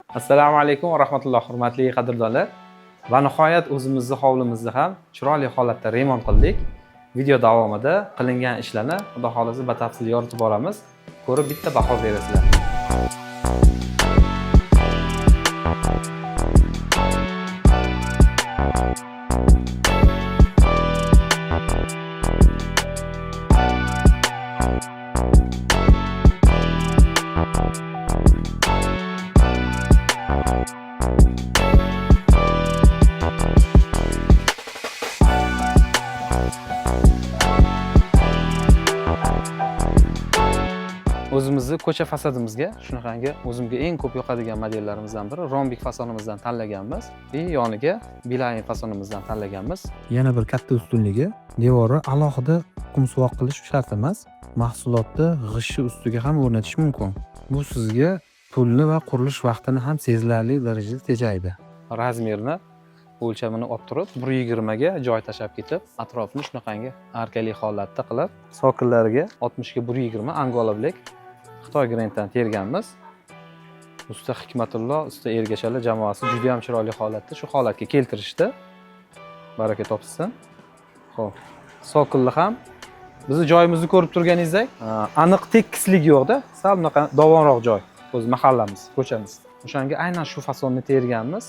Assalomu alaykum va rahmatulloh, hurmatli qadrdonlar. Va nihoyat o'zimizni hovlimizni ham chiroyli holatda remont qildik. Video davomida qilingan ishlarni Xudo xolisa batafsil yoritib boramiz. Ko'rib bitta baho berasizlar. O'zimizni ko'cha fasadimizga shunaqangi o'zimga eng ko'p yoqadigan modellarimizdan biri rombik fasonimizdan tanlaganmiz va yoniga bilayin fasonimizdan tanlaganmiz. Yana bir katta ustunligi, devori alohida qumsuvoq qilish shart emas, mahsulotni g'ishti ustiga ham o'rnatish mumkin. Bu sizga pulni va qurilish vaqtini ham sezilarli darajada tejaydi. Razmerni o'lchamini olib turib 120 ga joy tashab ketib, atrofini shunaqangi arkali holatda qilib, sokinlariga 60 ga 120 Angola Black Xitoy grantdan terganmiz. Usta Hikmatullo, usta Ergashalar jamoasi juda ham chiroyli holatda shu holatga keltirishdi. Baraka topsin. Xo'p, sokinli ham bizni joyimizni ko'rib turganingizdek, aniq tekislik yo'qda, sal bunaqa dovonroq joy. O'z mahallamiz, ko'chamiz. O'shanga aynan shu fasonni terganmiz.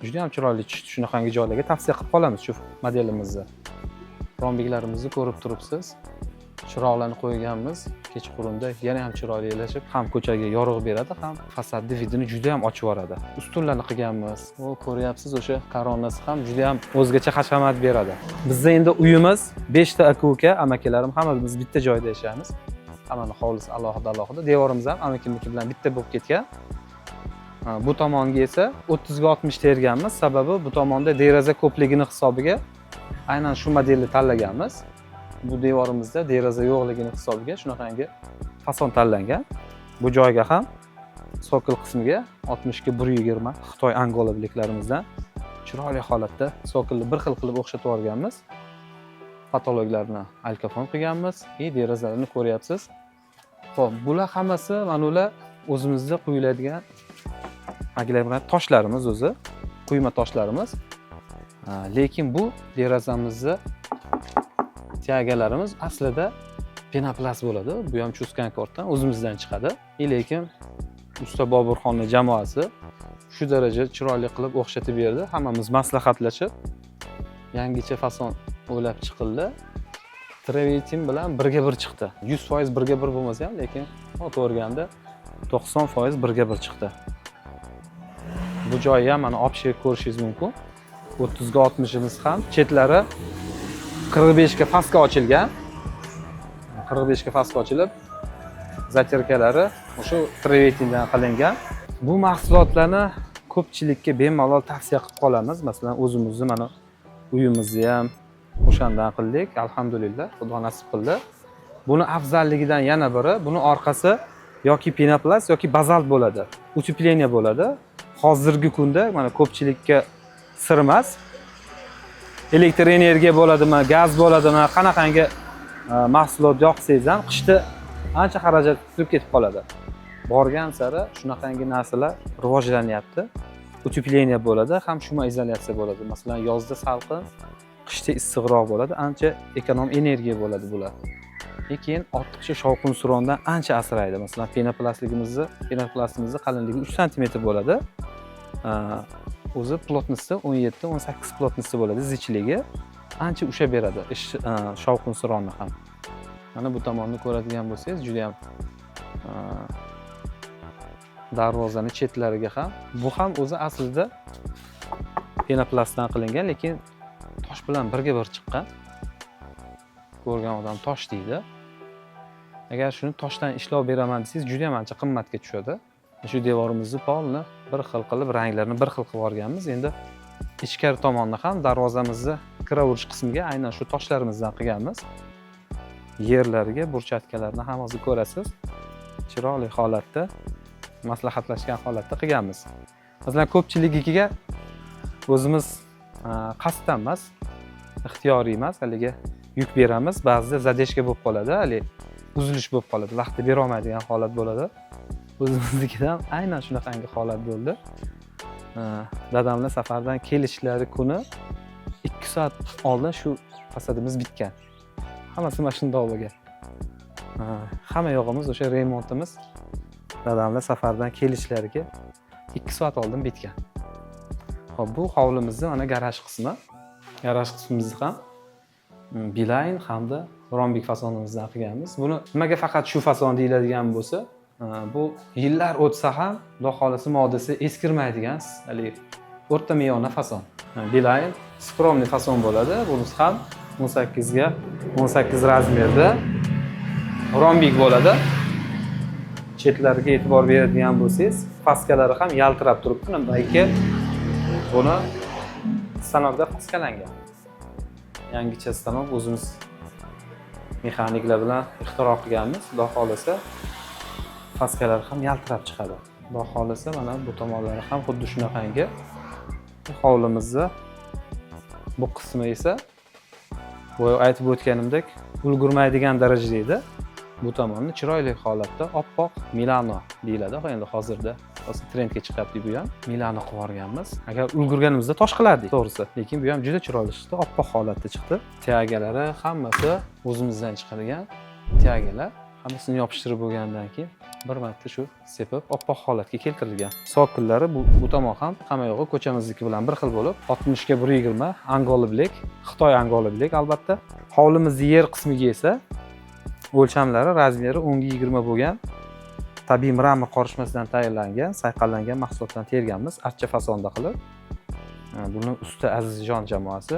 Juda ham chiroyli tushdi. Shunaqangi joylarga tavsiya qilib qolamiz shu modelimizni. Rombiklarimizni ko'rib turibsiz. Chiroqlarni qo'yganmiz. Kechqurunda yana ham chiroyli elashib, ham ko'chaga yorug' beradi, ham fasadni vidini juda ham ochib yoradi. Ustunlarni qilganmiz. O, ko'ryapsiz, o'sha koronasi ham juda ham o'zgacha hashamat beradi. Bizda endi uyimiz 5 ta aka-uka, amakalarimiz hammamiz bitta joyda yashaymiz. Hammani hovlisi alohida. Devorimiz ham amakamniki bilan bitta bo'lib ketgan. Bu tomonga esa 30 ga 60 terganmiz. Sababi bu tomonda deraza ko'pligini hisobiga aynan shu modelni tanlaganmiz. Bu devorimizda deraza yo'qligini hisobiga shunaqangi fason tanlangan. Bu joyga ham sokil qismiga 60 ga 120 Xitoy Angola Black'larimizdan chiroyli holatda sokilni bir xil qilib o'xshatib olganmiz. Patologlarni alkafon qilganmiz. Derazalarni ko'ryapsiz. Xo'p, bular hammasi mana ular o'zimizda quyiladigan aglayman toshlarimiz o'zi, quyma toshlarimiz. Lekin bu derazamizni tiagalarimiz aslida penoplast bo'ladi. Bu ham chuskan kortdan o'zimizdan chiqadi. Lekin usta Boburxonning jamoasi shu daraja chiroyli qilib o'xshatib berdi. Hammamiz maslahatlashib yangicha fason o'ylab chiqildi. Trevetin bilan birga bir chiqdi. 100% birga bir bo'lmasa ham, lekin ko'rganda 90% birga bir chiqdi. Bu joyi ham mana olib chiqib ko'rishingiz mumkin. 30 ga 60imiz ham chetlari 45 ga faska ochilgan. 45 ga faska ochilib, zatirkalari o'sha trevetindan qilingan. Bu mahsulotlarni ko'pchilikka bemalol tavsiya qilib qolamiz. Masalan, o'zimizni mana uyimizni ham o'shandan qildik. Alhamdulillah, Xudo nasib qildi. Buni afzalligidan yana biri, buni orqasi yoki penoplast yoki bazalt bo'ladi. Utepleniya bo'ladi. Hozirgi kunda mana ko'pchilikka sir emas. Elektr energiya bo'ladimi, gaz bo'ladimi, qanaqangi mahsulot yoqsangiz ham qishda ancha xarajat turib ketib qoladi. Borgan sari shunaqangi narsalar rivojlanyapti. Utepleniya bo'ladi, ham shuma izolyatsiya bo'ladi. Masalan, yozda salqin, qishda issiqroq bo'ladi, ancha ekonom energiya bo'ladi bular. Lekin ortiqcha shovqin-surondan ancha asraydi. Masalan, penoplastimizning qalinligi 3 sm bo'ladi. O'zi plotnosti 17-18 plotnosti bo'ladi, zichligi ancha usha beradi shovqin-suronni ham. Mana bu tomonni ko'radigan bo'lsangiz, juda ham darvozaning chetlariga ham. Bu ham o'zi aslida penoplastdan qilingan, lekin tosh bilan birga bir chiqqan. Ko'rgan odam tosh deydi. Agar shuni toshdan ishlov beraman desangiz, juda ham ancha qimmatga tushadi. Shu devorimizni polni bir xil qilib, ranglarini bir xil qilib olganmiz. Endi ichkari tomonni ham darvozamizni kiravurish qismiga aynan shu toshlarimizdan qilganmiz. Yerlariga burchatkalarni ham hozir ko'rasiz. Chiroyli holatda, maslahatlashgan holatda qilganmiz. Masalan, ko'pchiligiga o'zimiz qasddan emas, ixtiyoriy emas, haliga yuk beramiz. Ba'zida zadeshka bo'lib qoladi, hali uzilish bo'lib qoladi, vaqtida bera olmaydigan holat bo'ladi. o'zimiznikidan aynan shunaqangi holat bo'ldi. Dadamlar safardan kelishlari kuni 2 soat oldin shu fasadimiz bitgan. Hammasi mana shundoq bo'lgan. Hamma yog'imiz o'sha remontimiz dadamlar safardan kelishlariga 2 soat oldin bitgan. Hop, bu hovlimizning mana garaj qismi. Garaj qismimizni ham Beeline hamda rombik fasonimizdan qilganmiz. Buni nimaga faqat shu fason deyiladigan bo'lsa, bu yillar o'tsa ham, xudo xolasa moddasi eskirmaydigan, haligi o'rta miyona fason. Beeline skromli fason bo'ladi. Bunisi ham 18 ga 18 razmerda rombik bo'ladi. Chetlariga e'tibor beradigan bo'lsangiz, paskalari ham yaltirab turibdi. Nimaiki buni stanokda paskalangan. Yangicha stanok o'zimiz mexaniklar bilan ixtiro qilganmiz. Xudo xolasa paskalari ham yaltirab chiqadi. Xudo xolasa mana bu tomonlari ham xuddi shunaqangi. Hovlimizni bu qismi esa boya aytib o'tganimdek ulgurmaydigan darajada edi. Bu tomonni chiroyli holatda oppoq Milano deyiladi. Endi hozirda trendga chiqyapti bu ham. Milano qilib yuborganmiz. Agar ulgurganimizda tosh qilardik, to'g'risi. Lekin bu ham juda chiroyli chiqdi, oppoq holatda chiqdi. Tiagalari hammasi o'zimizdan chiqadigan tiagalar. Hammasini yopishtirib bo'lgandan keyin bir marta shu sepib oppoq holatga keltirilgan. Sokillari bu tomon ham hamma yog'i ko'chamizniki bilan bir xil bo'lib, 60 ga 120 Angola bilek, Xitoy Angola bilek albatta. Hovlimizning yer qismiga esa o'lchamlari razmeri 10 ga 20 bo'lgan tabiiy mramor qorishmasidan tayyorlangan, sayqallangan mahsulotdan terganmiz, archa fasonda qilib. Buni usta Azizjon jamoasi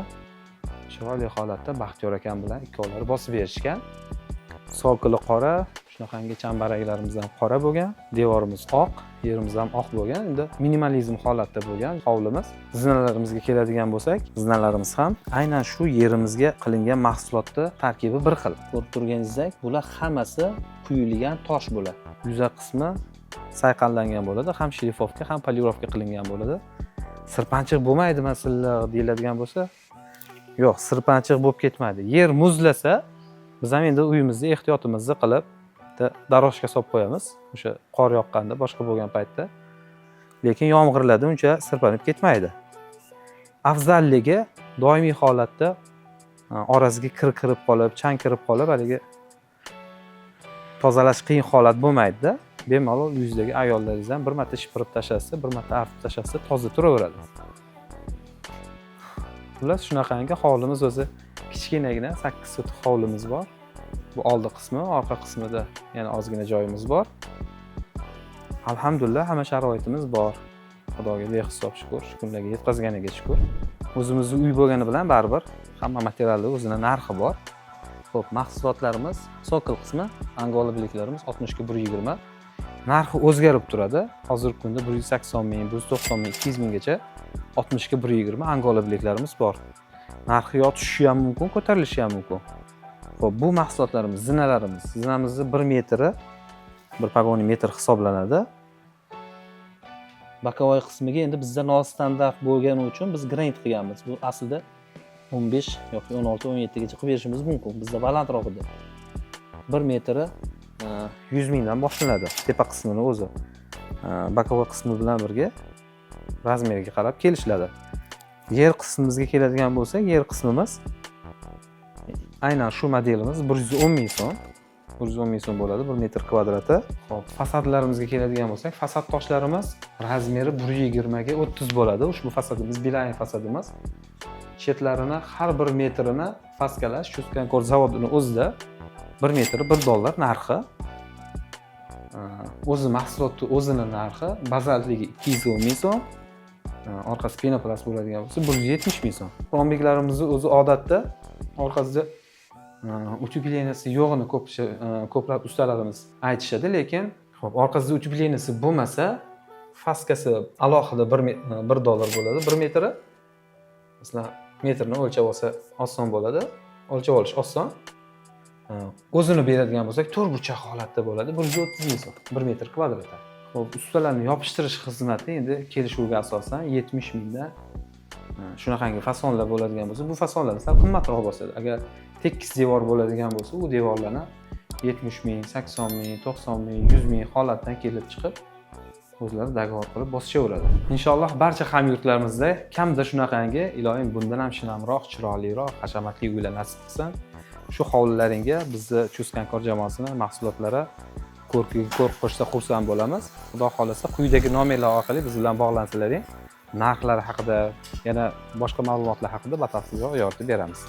chiroyli holatda Baxtiyor akam bilan ikkovlari bosib berishgan. Sokili qora, shunaqangi chambaraklarimiz ham qora bo'lgan, devorimiz oq, yerimiz ham oq bo'lgan. Endi minimalizm holatda bo'lgan hovlimiz. Zinalarimizga keladigan bo'lsak, zinalarimiz ham aynan shu yerimizga qilingan mahsulotda tarkibi bir xil. Ko'rib turganingizdek, bular hammasi quyilgan tosh bo'ladi. Yuza qismi sayqallangan bo'ladi, ham shlifovka, ham polirovka qilingan bo'ladi. Sirpanchiq bo'lmaydimi silliq deyiladigan bo'lsa, yo'q, sirpanchiq bo'lib ketmaydi. Yer muzlasa, biz ham endi uyimizda ehtiyotimizni qilib darojga solib qo'yamiz. O'sha qor yoqqanda, boshqa bo'lgan paytda. Lekin yomg'irlarda uncha sirpanib ketmaydi. Afzalligi doimiy holatda orasiga kir kirib qolib, chang kirib qolib, haligi tozalash qiyin holat bo'lmaydi-da. Bemalol uyingizdagi ayollaringiz ham bir marta shipirib tashlasa, bir marta artib tashlasa toza turaveradi. Xullas shunaqangi hovlimiz o'zi kichkinagina 8 sotix hovlimiz bor. Bu oldi qismi, orqa qismida yana ozgina joyimiz bor. Alhamdulillah hamma sharoitimiz bor. Xudoga behisob shukr, shu kunlarga yetkazganiga shukr. O'zimizning uy bo'lgani bilan baribir hamma materialning o'zining narxi bor. Xo'p, mahsulotlarimiz, sokil qismi, Angola bileklarimiz 60 ga 120. Narxi o'zgarib turadi. Hozirgi kunda 180 ming, 190 ming, 200 minggacha 60 ga 120 Angola bileklarimiz bor. Narxi yo tushishi ham mumkin, ko'tarilishi ham mumkin. Xo'p, bu mahsulotlarimiz, zinalarimiz. Zinamizning 1 metri, bir pogoni metr hisoblanadi. Bokovoy qismiga endi bizda nostandart bo'lgani uchun biz grind qilganmiz. Bu aslida 15 yoki 16, 17 gacha qilib berishimiz mumkin. Bizda balandroq edi. 1 metri 100 mingdan boshlanadi tepa qismini o'zi. Bokovoy qismi bilan birga razmeriga qarab kelishiladi. Yer qismimizga keladigan bo'lsak, yer qismimiz aynan shu modelimiz 110 ming so'm. 110 ming so'm bo'ladi 1 metr kvadrati. Xo'p, fasadlarimizga keladigan bo'lsak, fasad toshlarimiz razmeri 120 ga 30 bo'ladi. Ushbu fasadimiz Beeline fasadimiz. Chetlarini har 1 metrini paskalash Chustkankor zavodining o'zida 1 metri $1 narxi. O'zi mahsulotni o'zining narxi bazaltligi 210 ming so'm. Orqasi penoplast bo'ladigan bo'lsa 170 ming so'm. Rombiklarimizni o'zi odatda orqasida utepleniyasi yo'g'ini ko'plab ustalarimiz aytishadi, lekin xo'p, orqasida utepleniyasi bo'lmasa, faskasi alohida $1 bo'ladi, 1 metri. Masalan, metrni o'lchab olsa oson bo'ladi, o'lchab olish oson. O'zini beradigan bo'lsak, to'rtburchak holatda bo'ladi, 130 ming so'm, 1 metr kvadrat. Xo'p, ustalarni yopishtirish xizmati endi kelishuvga asosan 70 mingdan shunaqangi fasonlar bo'ladigan bo'lsa, bu fasonlar sal qimmatroq bo'ladi. Agar tekis devor bo'ladigan bo'lsa, u devorlarni 70 ming, 80 ming, 90 ming, 100 ming holatdan kelib chiqib o'zlari dogovor qilib bosishaveradi. Inshaalloh barcha hamyurtlarimizda kamda shunaqangi, iloyim bundan ham shinamroq, chiroyliroq, hashamatli uylar nasib qilsin. Shu hovlilaringga bizni Chuskanкор jamoasini mahsulotlari ko'rkiga ko'rk qo'shsa xursand bo'lamiz. Xudo xolasa quyidagi nomerlar orqali biz bilan bog'lansalaring, narxlari haqida, yana boshqa ma'lumotlar haqida batafsilroq yoritib beramiz.